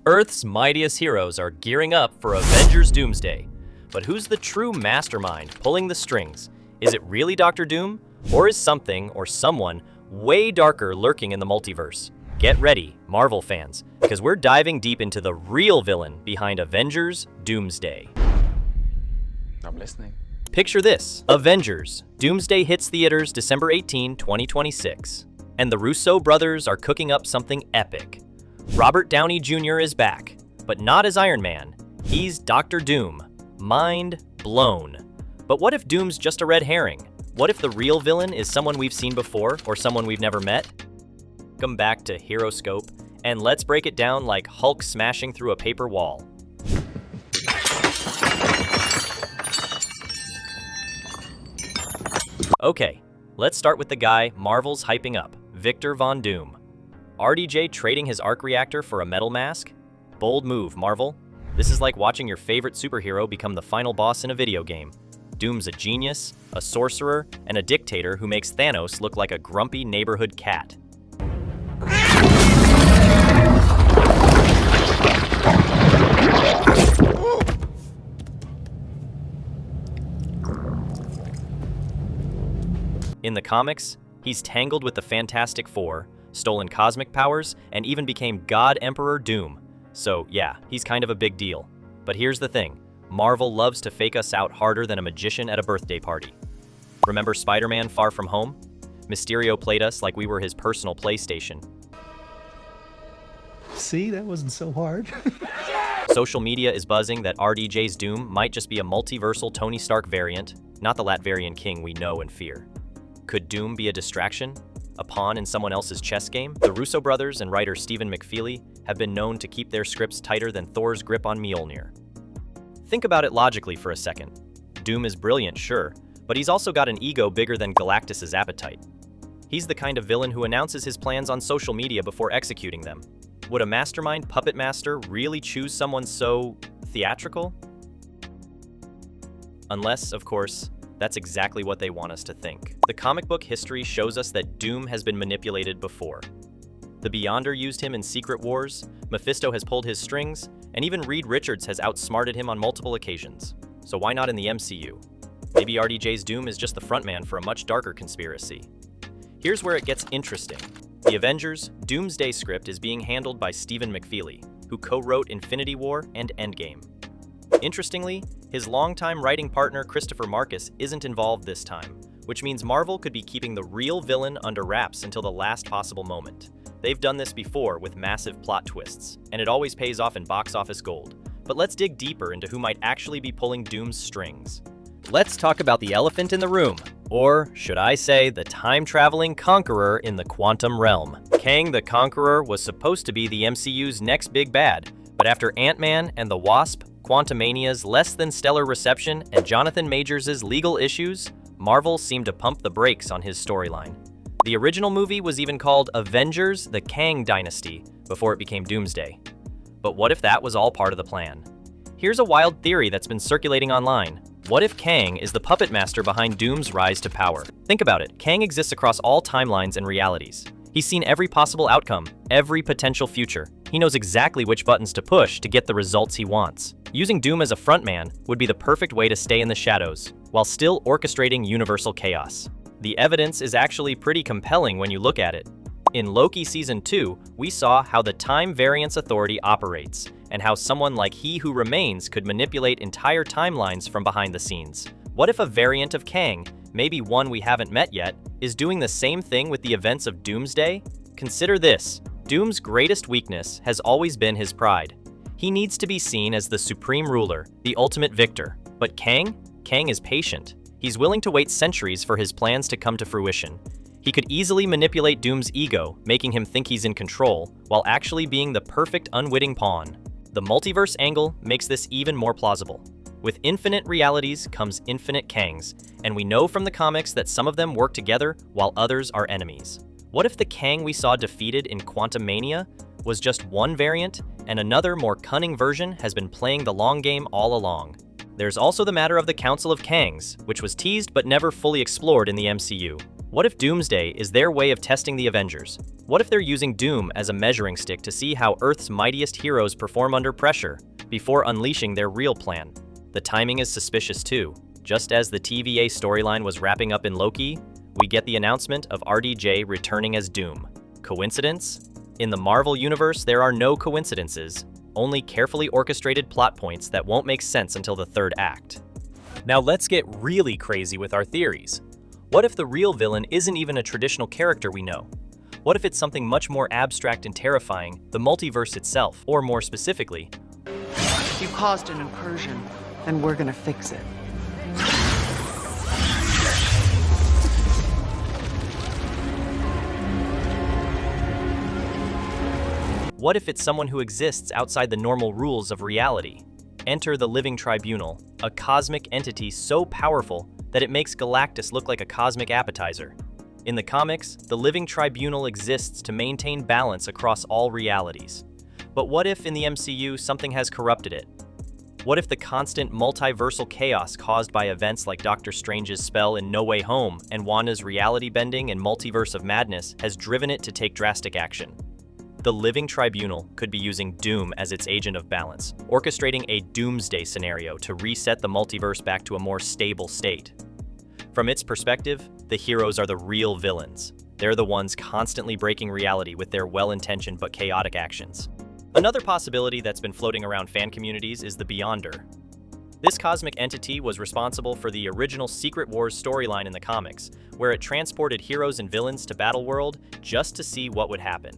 Earth's mightiest heroes are gearing up for Avengers Doomsday. But who's the true mastermind pulling the strings? Is it really Doctor Doom? Or is something or someone way darker lurking in the multiverse? Get ready, Marvel fans, because we're diving deep into the real villain behind Avengers Doomsday. I'm listening. Picture this: Avengers Doomsday hits theaters December 18, 2026. And the Russo brothers are cooking up something epic. Robert Downey Jr. is back, but not as Iron Man. He's Doctor Doom. Mind blown. But what if Doom's just a red herring? What if the real villain is someone we've seen before or someone we've never met? Come back to Heroscope, and let's break it down like Hulk smashing through a paper wall. Okay, let's start with the guy Marvel's hyping up, Victor Von Doom. RDJ trading his arc reactor for a metal mask? Bold move, Marvel. This is like watching your favorite superhero become the final boss in a video game. Doom's a genius, a sorcerer, and a dictator who makes Thanos look like a grumpy neighborhood cat. In the comics, he's tangled with the Fantastic Four, stolen cosmic powers, and even became God Emperor Doom. So yeah, he's kind of a big deal. But here's the thing, Marvel loves to fake us out harder than a magician at a birthday party. Remember Spider-Man Far From Home? Mysterio played us like we were his personal PlayStation. See, that wasn't so hard. Social media is buzzing that RDJ's Doom might just be a multiversal Tony Stark variant, not the Latvian king we know and fear. Could Doom be a distraction? A pawn in someone else's chess game? The Russo brothers and writer Stephen McFeely have been known to keep their scripts tighter than Thor's grip on Mjolnir. Think about it logically for a second. Doom is brilliant, sure, but he's also got an ego bigger than Galactus's appetite. He's the kind of villain who announces his plans on social media before executing them. Would a mastermind puppet master really choose someone so theatrical? Unless, of course, that's exactly what they want us to think. The comic book history shows us that Doom has been manipulated before. The Beyonder used him in Secret Wars, Mephisto has pulled his strings, and even Reed Richards has outsmarted him on multiple occasions. So why not in the MCU? Maybe RDJ's Doom is just the frontman for a much darker conspiracy. Here's where it gets interesting. The Avengers Doomsday script is being handled by Stephen McFeely, who co-wrote Infinity War and Endgame. Interestingly, his longtime writing partner Christopher Marcus isn't involved this time, which means Marvel could be keeping the real villain under wraps until the last possible moment. They've done this before with massive plot twists, and it always pays off in box office gold. But let's dig deeper into who might actually be pulling Doom's strings. Let's talk about the elephant in the room, or should I say the time-traveling conqueror in the quantum realm. Kang the Conqueror was supposed to be the MCU's next big bad, but after Ant-Man and the Wasp, Quantumania's less-than-stellar reception, and Jonathan Majors' legal issues, Marvel seemed to pump the brakes on his storyline. The original movie was even called Avengers: The Kang Dynasty before it became Doomsday. But what if that was all part of the plan? Here's a wild theory that's been circulating online. What if Kang is the puppet master behind Doom's rise to power? Think about it, Kang exists across all timelines and realities. He's seen every possible outcome, every potential future. He knows exactly which buttons to push to get the results he wants. Using Doom as a frontman would be the perfect way to stay in the shadows, while still orchestrating universal chaos. The evidence is actually pretty compelling when you look at it. In Loki Season 2, we saw how the Time Variance Authority operates, and how someone like He Who Remains could manipulate entire timelines from behind the scenes. What if a variant of Kang, maybe one we haven't met yet, is doing the same thing with the events of Doomsday? Consider this: Doom's greatest weakness has always been his pride. He needs to be seen as the supreme ruler, the ultimate victor. But Kang? Kang is patient. He's willing to wait centuries for his plans to come to fruition. He could easily manipulate Doom's ego, making him think he's in control, while actually being the perfect unwitting pawn. The multiverse angle makes this even more plausible. With infinite realities comes infinite Kangs, and we know from the comics that some of them work together while others are enemies. What if the Kang we saw defeated in Quantumania was just one variant, and another, more cunning version has been playing the long game all along? There's also the matter of the Council of Kangs, which was teased but never fully explored in the MCU. What if Doomsday is their way of testing the Avengers? What if they're using Doom as a measuring stick to see how Earth's mightiest heroes perform under pressure before unleashing their real plan? The timing is suspicious too. Just as the TVA storyline was wrapping up in Loki, we get the announcement of RDJ returning as Doom. Coincidence? In the Marvel universe, there are no coincidences, only carefully orchestrated plot points that won't make sense until the third act. Now let's get really crazy with our theories. What if the real villain isn't even a traditional character we know? What if it's something much more abstract and terrifying, the multiverse itself, or more specifically, You caused an incursion, and we're gonna fix it. what if it's someone who exists outside the normal rules of reality? Enter the Living Tribunal, a cosmic entity so powerful that it makes Galactus look like a cosmic appetizer. In the comics, the Living Tribunal exists to maintain balance across all realities. But what if in the MCU something has corrupted it? What if the constant multiversal chaos caused by events like Doctor Strange's spell in No Way Home and Wanda's reality bending and multiverse of madness has driven it to take drastic action? The Living Tribunal could be using Doom as its agent of balance, orchestrating a doomsday scenario to reset the multiverse back to a more stable state. From its perspective, the heroes are the real villains. They're the ones constantly breaking reality with their well-intentioned but chaotic actions. Another possibility that's been floating around fan communities is the Beyonder. This cosmic entity was responsible for the original Secret Wars storyline in the comics, where it transported heroes and villains to Battleworld just to see what would happen.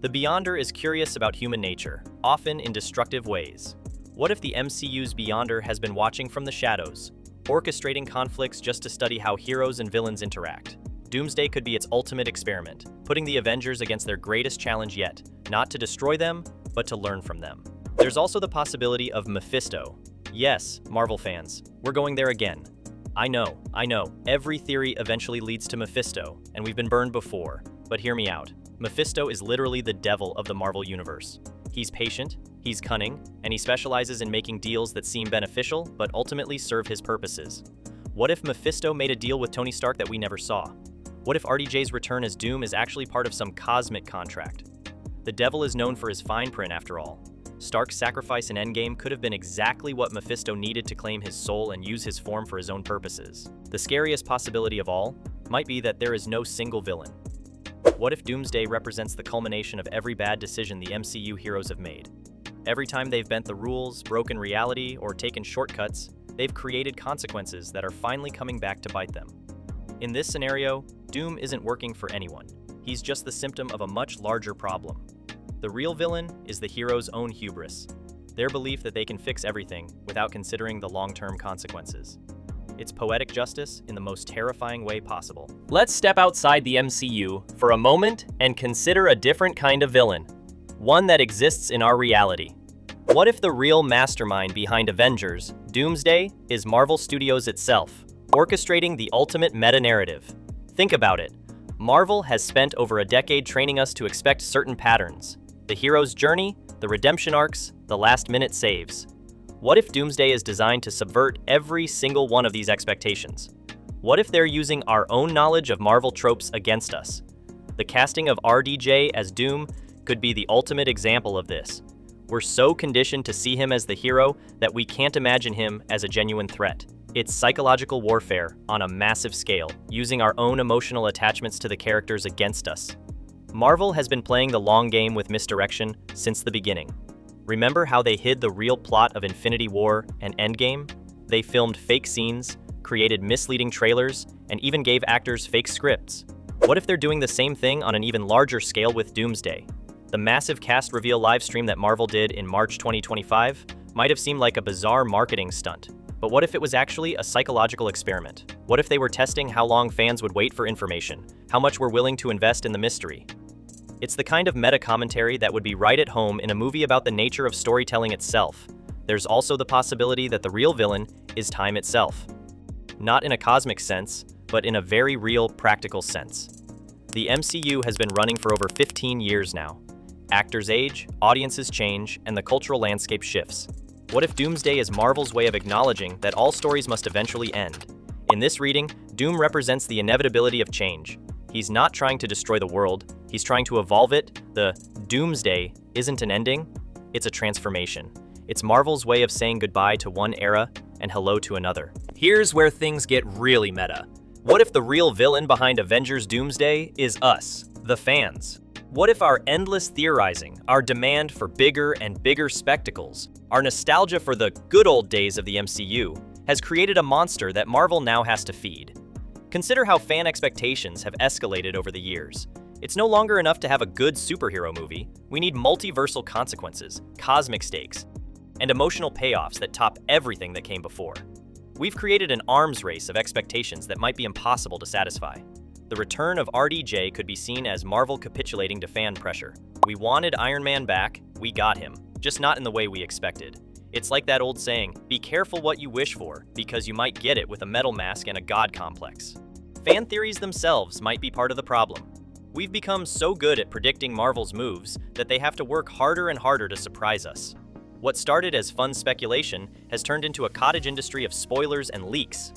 The Beyonder is curious about human nature, often in destructive ways. What if the MCU's Beyonder has been watching from the shadows, orchestrating conflicts just to study how heroes and villains interact? Doomsday could be its ultimate experiment, putting the Avengers against their greatest challenge yet, not to destroy them, but to learn from them. There's also the possibility of Mephisto. Yes, Marvel fans, we're going there again. I know, every theory eventually leads to Mephisto, and we've been burned before, but hear me out. Mephisto is literally the devil of the Marvel universe. He's patient, he's cunning, and he specializes in making deals that seem beneficial, but ultimately serve his purposes. What if Mephisto made a deal with Tony Stark that we never saw? What if RDJ's return as Doom is actually part of some cosmic contract? The devil is known for his fine print after all. Stark's sacrifice in Endgame could have been exactly what Mephisto needed to claim his soul and use his form for his own purposes. The scariest possibility of all might be that there is no single villain. What if Doomsday represents the culmination of every bad decision the MCU heroes have made? Every time they've bent the rules, broken reality, or taken shortcuts, they've created consequences that are finally coming back to bite them. In this scenario, Doom isn't working for anyone. He's just the symptom of a much larger problem. The real villain is the hero's own hubris, their belief that they can fix everything without considering the long-term consequences. It's poetic justice in the most terrifying way possible. let's step outside the MCU for a moment and consider a different kind of villain, one that exists in our reality. What if the real mastermind behind Avengers, Doomsday, is Marvel Studios itself, orchestrating the ultimate meta-narrative? Think about it. Marvel has spent over a decade training us to expect certain patterns: the hero's journey, the redemption arcs, the last-minute saves. What if Doomsday is designed to subvert every single one of these expectations? What if they're using our own knowledge of Marvel tropes against us? The casting of RDJ as Doom could be the ultimate example of this. We're so conditioned to see him as the hero that we can't imagine him as a genuine threat. It's psychological warfare on a massive scale, using our own emotional attachments to the characters against us. Marvel has been playing the long game with Misdirection since the beginning. Remember how they hid the real plot of Infinity War and Endgame? They filmed fake scenes, created misleading trailers, and even gave actors fake scripts. What if they're doing the same thing on an even larger scale with Doomsday? The massive cast reveal livestream that Marvel did in March 2025 might have seemed like a bizarre marketing stunt. But what if it was actually a psychological experiment? What if they were testing how long fans would wait for information, how much we're willing to invest in the mystery? It's the kind of meta-commentary that would be right at home in a movie about the nature of storytelling itself. There's also the possibility that the real villain is time itself. Not in a cosmic sense, but in a very real, practical sense. The MCU has been running for over 15 years now. Actors age, audiences change, and the cultural landscape shifts. What if Doomsday is Marvel's way of acknowledging that all stories must eventually end? In this reading, Doom represents the inevitability of change. He's not trying to destroy the world, he's trying to evolve it. The Doomsday isn't an ending, it's a transformation. It's Marvel's way of saying goodbye to one era and hello to another. Here's where things get really meta. What if the real villain behind Avengers Doomsday is us, the fans? What if our endless theorizing, our demand for bigger and bigger spectacles, our nostalgia for the good old days of the MCU, has created a monster that Marvel now has to feed? Consider how fan expectations have escalated over the years. It's no longer enough to have a good superhero movie. We need multiversal consequences, cosmic stakes, and emotional payoffs that top everything that came before. We've created an arms race of expectations that might be impossible to satisfy. The return of RDJ could be seen as Marvel capitulating to fan pressure. We wanted Iron Man back, we got him, just not in the way we expected. It's like that old saying, be careful what you wish for, because you might get it with a metal mask and a god complex. Fan theories themselves might be part of the problem. We've become so good at predicting Marvel's moves that they have to work harder and harder to surprise us. What started as fun speculation has turned into a cottage industry of spoilers and leaks.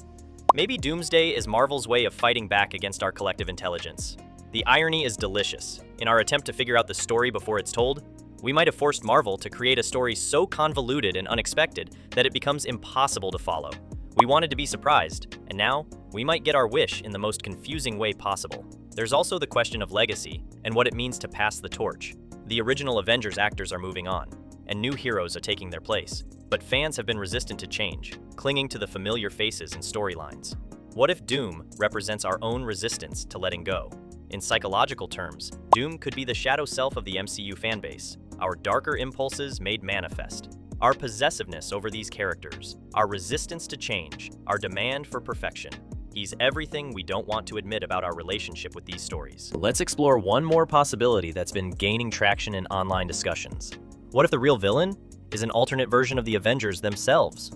Maybe Doomsday is Marvel's way of fighting back against our collective intelligence. The irony is delicious. In our attempt to figure out the story before it's told, we might have forced Marvel to create a story so convoluted and unexpected that it becomes impossible to follow. We wanted to be surprised, and now we might get our wish in the most confusing way possible. There's also the question of legacy and what it means to pass the torch. The original Avengers actors are moving on, and new heroes are taking their place. But fans have been resistant to change, clinging to the familiar faces and storylines. What if Doom represents our own resistance to letting go? In psychological terms, Doom could be the shadow self of the MCU fanbase, our darker impulses made manifest. Our possessiveness over these characters, our resistance to change, our demand for perfection. He's everything we don't want to admit about our relationship with these stories. Let's explore one more possibility that's been gaining traction in online discussions. What if the real villain is an alternate version of the Avengers themselves?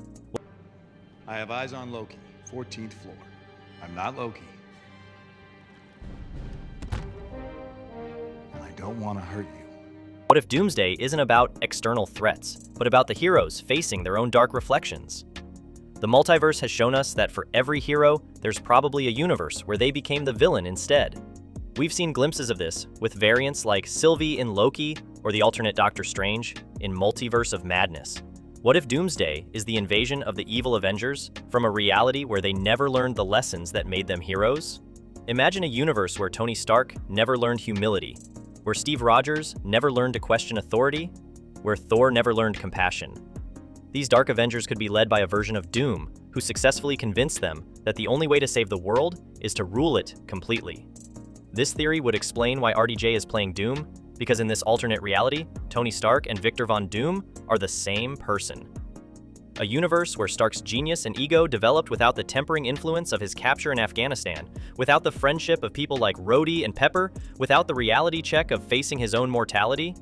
I have eyes on Loki, 14th floor. I'm not Loki. And I don't want to hurt you. What if Doomsday isn't about external threats, but about the heroes facing their own dark reflections? The multiverse has shown us that for every hero, there's probably a universe where they became the villain instead. We've seen glimpses of this with variants like Sylvie in Loki or the alternate Doctor Strange in Multiverse of Madness. What if Doomsday is the invasion of the evil Avengers from a reality where they never learned the lessons that made them heroes? Imagine a universe where Tony Stark never learned humility, where Steve Rogers never learned to question authority, where Thor never learned compassion. These dark Avengers could be led by a version of Doom who successfully convinced them that the only way to save the world is to rule it completely. This theory would explain why RDJ is playing Doom, because in this alternate reality, Tony Stark and Victor Von Doom are the same person. A universe where Stark's genius and ego developed without the tempering influence of his capture in Afghanistan, without the friendship of people like Rhodey and Pepper, without the reality check of facing his own mortality.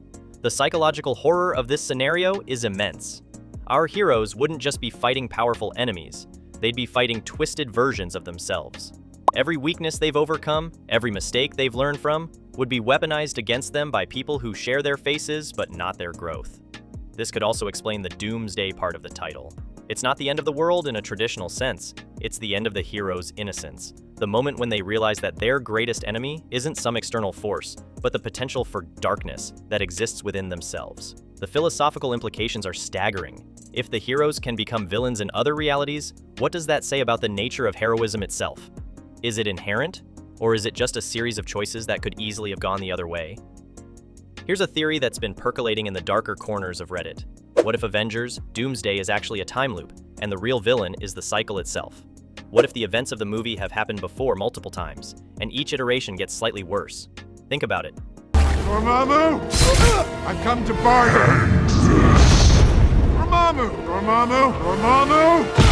The psychological horror of this scenario is immense. Our heroes wouldn't just be fighting powerful enemies, they'd be fighting twisted versions of themselves. Every weakness they've overcome, every mistake they've learned from, would be weaponized against them by people who share their faces but not their growth. This could also explain the Doomsday part of the title. It's not the end of the world in a traditional sense, it's the end of the hero's innocence. The moment when they realize that their greatest enemy isn't some external force, but the potential for darkness that exists within themselves. The philosophical implications are staggering. If the heroes can become villains in other realities, what does that say about the nature of heroism itself? Is it inherent, or is it just a series of choices that could easily have gone the other way? Here's a theory that's been percolating in the darker corners of Reddit. What if Avengers Doomsday is actually a time loop, and the real villain is the cycle itself? What if the events of the movie have happened before multiple times, and each iteration gets slightly worse? Think about it. Dormammu! I've come to bargain! Dormammu! Dormammu! Dormammu!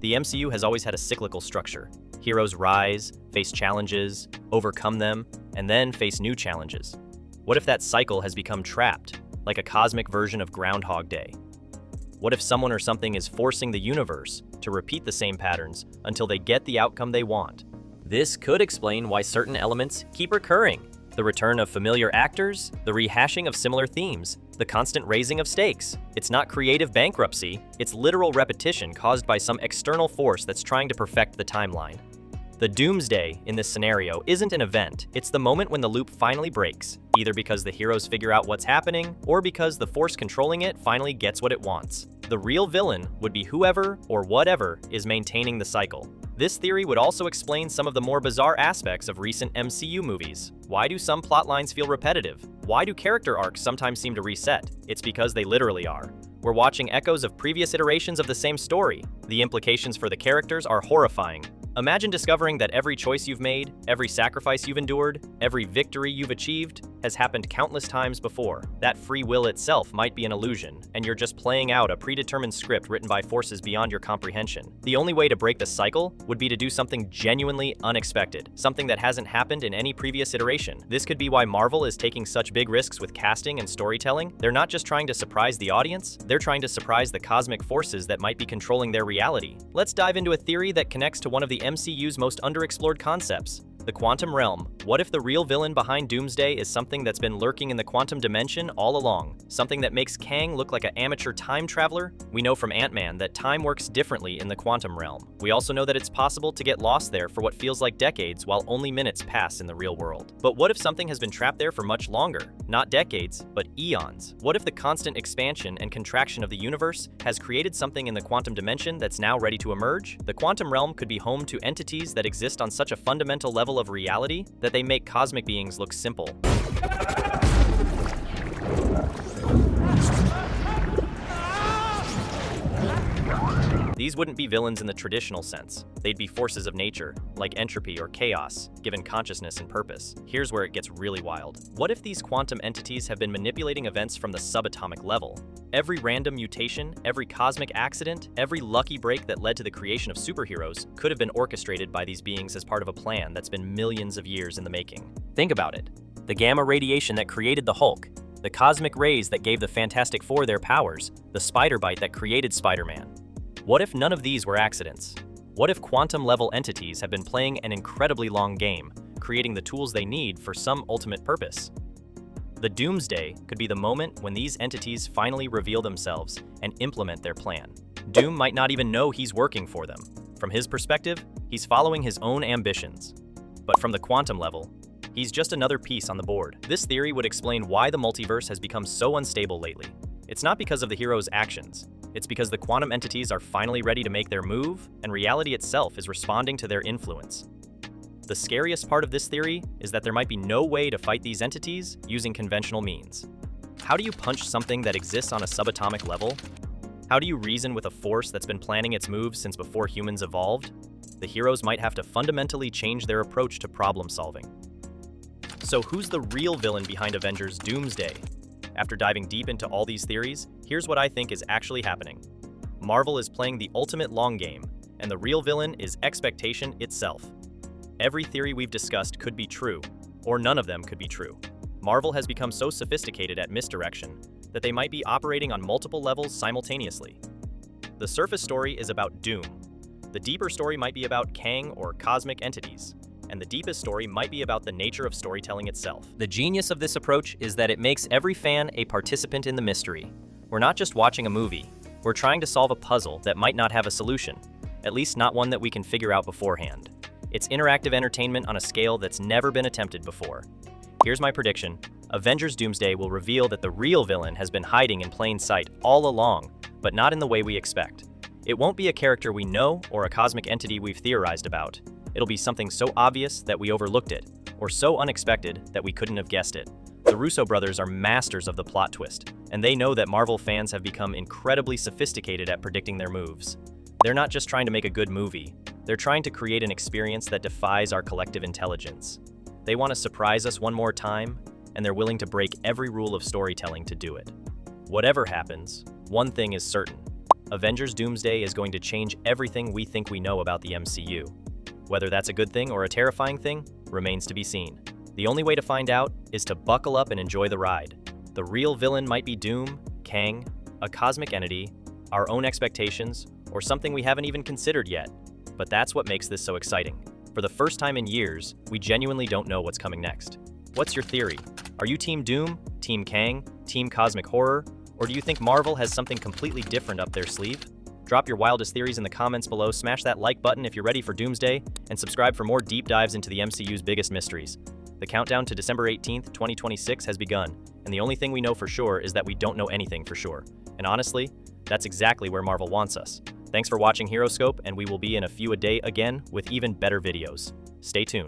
The MCU has always had a cyclical structure. Heroes rise, face challenges, overcome them, and then face new challenges. What if that cycle has become trapped, like a cosmic version of Groundhog Day? What if someone or something is forcing the universe to repeat the same patterns until they get the outcome they want? This could explain why certain elements keep recurring. The return of familiar actors, the rehashing of similar themes, the constant raising of stakes. It's not creative bankruptcy, it's literal repetition caused by some external force that's trying to perfect the timeline. The Doomsday in this scenario isn't an event, it's the moment when the loop finally breaks, either because the heroes figure out what's happening, or because the force controlling it finally gets what it wants. The real villain would be whoever or whatever is maintaining the cycle. This theory would also explain some of the more bizarre aspects of recent MCU movies. Why do some plot lines feel repetitive? Why do character arcs sometimes seem to reset? It's because they literally are. We're watching echoes of previous iterations of the same story. The implications for the characters are horrifying. Imagine discovering that every choice you've made, every sacrifice you've endured, every victory you've achieved has happened countless times before. That free will itself might be an illusion, and you're just playing out a predetermined script written by forces beyond your comprehension. The only way to break the cycle would be to do something genuinely unexpected, something that hasn't happened in any previous iteration. This could be why Marvel is taking such big risks with casting and storytelling. They're not just trying to surprise the audience, they're trying to surprise the cosmic forces that might be controlling their reality. Let's dive into a theory that connects to one of the MCU's most underexplored concepts, the quantum realm. What if the real villain behind Doomsday is something that's been lurking in the quantum dimension all along? Something that makes Kang look like an amateur time traveler? We know from Ant-Man that time works differently in the quantum realm. We also know that it's possible to get lost there for what feels like decades while only minutes pass in the real world. But what if something has been trapped there for much longer? Not decades, but eons. What if the constant expansion and contraction of the universe has created something in the quantum dimension that's now ready to emerge? The quantum realm could be home to entities that exist on such a fundamental level of reality that they make cosmic beings look simple. These wouldn't be villains in the traditional sense. They'd be forces of nature, like entropy or chaos, given consciousness and purpose. Here's where it gets really wild. What if these quantum entities have been manipulating events from the subatomic level? Every random mutation, every cosmic accident, every lucky break that led to the creation of superheroes could have been orchestrated by these beings as part of a plan that's been millions of years in the making. Think about it. The gamma radiation that created the Hulk, the cosmic rays that gave the Fantastic Four their powers, the spider bite that created Spider-Man. What if none of these were accidents? What if quantum-level entities have been playing an incredibly long game, creating the tools they need for some ultimate purpose? The Doomsday could be the moment when these entities finally reveal themselves and implement their plan. Doom might not even know he's working for them. From his perspective, he's following his own ambitions. But from the quantum level, he's just another piece on the board. This theory would explain why the multiverse has become so unstable lately. It's not because of the heroes' actions. It's because the quantum entities are finally ready to make their move, and reality itself is responding to their influence. The scariest part of this theory is that there might be no way to fight these entities using conventional means. How do you punch something that exists on a subatomic level? How do you reason with a force that's been planning its moves since before humans evolved? The heroes might have to fundamentally change their approach to problem solving. So who's the real villain behind Avengers Doomsday? After diving deep into all these theories, here's what I think is actually happening. Marvel is playing the ultimate long game, and the real villain is expectation itself. Every theory we've discussed could be true, or none of them could be true. Marvel has become so sophisticated at misdirection that they might be operating on multiple levels simultaneously. The surface story is about Doom. The deeper story might be about Kang or cosmic entities. And the deepest story might be about the nature of storytelling itself. The genius of this approach is that it makes every fan a participant in the mystery. We're not just watching a movie, we're trying to solve a puzzle that might not have a solution, at least not one that we can figure out beforehand. It's interactive entertainment on a scale that's never been attempted before. Here's my prediction. Avengers Doomsday will reveal that the real villain has been hiding in plain sight all along, but not in the way we expect. It won't be a character we know or a cosmic entity we've theorized about. It'll be something so obvious that we overlooked it, or so unexpected that we couldn't have guessed it. The Russo brothers are masters of the plot twist, and they know that Marvel fans have become incredibly sophisticated at predicting their moves. They're not just trying to make a good movie, they're trying to create an experience that defies our collective intelligence. They want to surprise us one more time, and they're willing to break every rule of storytelling to do it. Whatever happens, one thing is certain. Avengers Doomsday is going to change everything we think we know about the MCU. Whether that's a good thing or a terrifying thing remains to be seen. The only way to find out is to buckle up and enjoy the ride. The real villain might be Doom, Kang, a cosmic entity, our own expectations, or something we haven't even considered yet. But that's what makes this so exciting. For the first time in years, we genuinely don't know what's coming next. What's your theory? Are you Team Doom, Team Kang, Team Cosmic Horror, or do you think Marvel has something completely different up their sleeve? Drop your wildest theories in the comments below, smash that like button if you're ready for Doomsday, and subscribe for more deep dives into the MCU's biggest mysteries. The countdown to December 18th, 2026 has begun, and the only thing we know for sure is that we don't know anything for sure. And honestly, that's exactly where Marvel wants us. Thanks for watching HeroScope, and we will be in a few a day again with even better videos. Stay tuned.